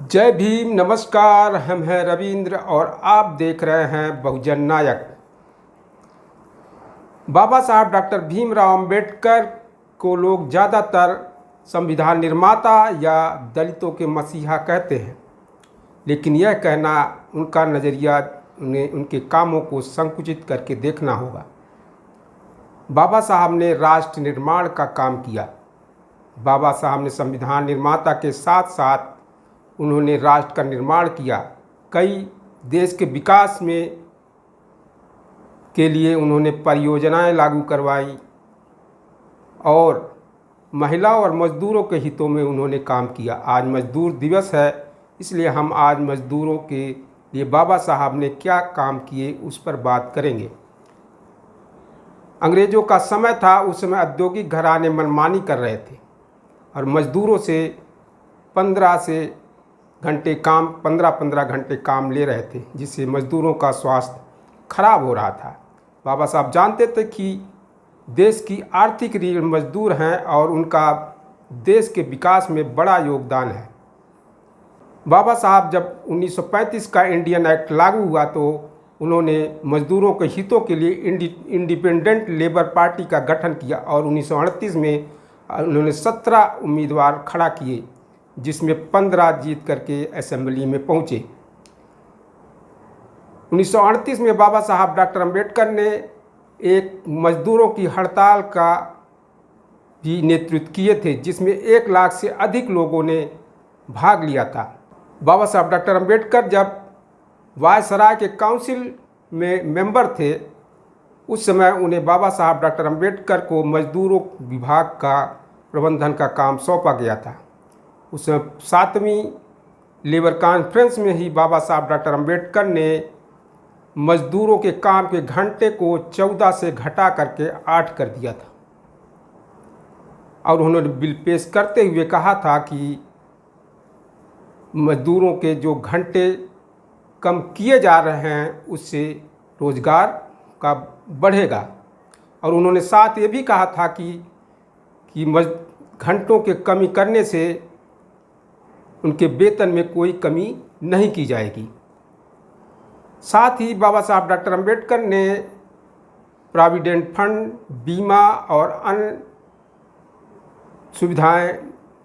जय भीम। नमस्कार। हम हैं रविंद्र और आप देख रहे हैं बहुजन नायक। बाबा साहब डॉक्टर भीमराव अंबेडकर को लोग ज़्यादातर संविधान निर्माता या दलितों के मसीहा कहते हैं, लेकिन यह कहना उनका नज़रिया उन्हें उनके कामों को संकुचित करके देखना होगा। बाबा साहब ने राष्ट्र निर्माण का काम किया। बाबा साहब ने संविधान निर्माता के साथ साथ उन्होंने राष्ट्र का निर्माण किया। कई देश के विकास में के लिए उन्होंने परियोजनाएं लागू करवाई और महिला और मजदूरों के हितों में उन्होंने काम किया। आज मजदूर दिवस है, इसलिए हम आज मजदूरों के लिए बाबा साहब ने क्या काम किए उस पर बात करेंगे। अंग्रेज़ों का समय था, उस समय औद्योगिक घराने मनमानी कर रहे थे और मजदूरों से 15 घंटे काम ले रहे थे, जिससे मजदूरों का स्वास्थ्य खराब हो रहा था। बाबा साहब जानते थे कि देश की आर्थिक रीढ़ मजदूर हैं और उनका देश के विकास में बड़ा योगदान है। बाबा साहब जब 1935 का इंडियन एक्ट लागू हुआ तो उन्होंने मजदूरों के हितों के लिए इंडिपेंडेंट लेबर पार्टी का गठन किया और 1938 में उन्होंने 17 उम्मीदवार खड़ा किए, जिसमें 15 जीत करके असेंबली में पहुँचे। 1938 में बाबा साहब डॉक्टर अंबेडकर ने एक मजदूरों की हड़ताल का भी नेतृत्व किए थे, जिसमें 1 लाख से अधिक लोगों ने भाग लिया था। बाबा साहब डॉक्टर अंबेडकर जब वायसराय के काउंसिल में मेंबर थे, उस समय उन्हें बाबा साहब डॉक्टर अंबेडकर को मजदूरों विभाग का प्रबंधन का काम सौंपा गया था। उस 7वीं लेबर कॉन्फ्रेंस में ही बाबा साहब डॉक्टर अंबेडकर ने मजदूरों के काम के घंटे को 14 से घटा करके 8 कर दिया था और उन्होंने बिल पेश करते हुए कहा था कि मजदूरों के जो घंटे कम किए जा रहे हैं उससे रोज़गार का बढ़ेगा। और उन्होंने साथ ये भी कहा था कि घंटों के कमी करने से उनके वेतन में कोई कमी नहीं की जाएगी। साथ ही बाबा साहब डॉक्टर अंबेडकर ने प्रोविडेंट फंड, बीमा और अन्य सुविधाएं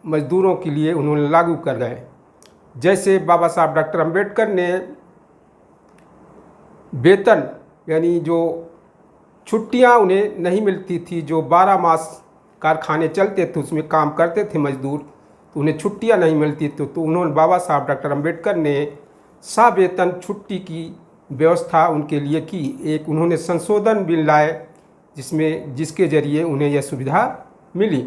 मजदूरों के लिए उन्होंने लागू कर गए। जैसे बाबा साहब डॉक्टर अंबेडकर ने वेतन यानी जो छुट्टियां उन्हें नहीं मिलती थी, जो 12 मास कारखाने चलते थे उसमें काम करते थे मजदूर, तो उन्हें छुट्टियां नहीं मिलती तो उन्होंने बाबा साहब डॉक्टर अंबेडकर ने सवेतन छुट्टी की व्यवस्था उनके लिए की। एक उन्होंने संशोधन बिल लाए जिसके ज़रिए उन्हें यह सुविधा मिली।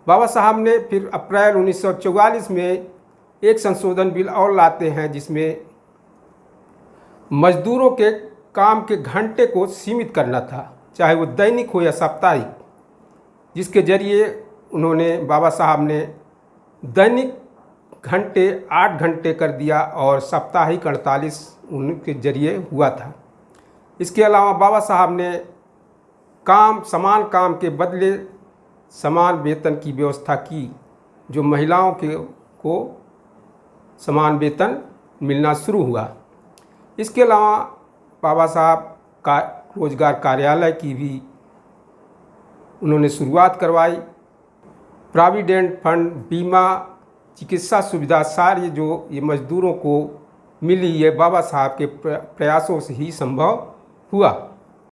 बाबा साहब ने फिर अप्रैल 1944 में एक संशोधन बिल और लाते हैं, जिसमें मजदूरों के काम के घंटे को सीमित करना था, चाहे वो दैनिक हो या साप्ताहिक, जिसके ज़रिए उन्होंने बाबा साहब ने दैनिक घंटे 8 घंटे कर दिया और साप्ताहिक 48 उनके ज़रिए हुआ था। इसके अलावा बाबा साहब ने समान काम के बदले समान वेतन की व्यवस्था की, जो महिलाओं को समान वेतन मिलना शुरू हुआ। इसके अलावा बाबा साहब का रोजगार कार्यालय की भी उन्होंने शुरुआत करवाई। प्रोविडेंट फंड, बीमा, चिकित्सा सुविधा सारी जो ये मजदूरों को मिली, ये बाबा साहब के प्रयासों से ही संभव हुआ।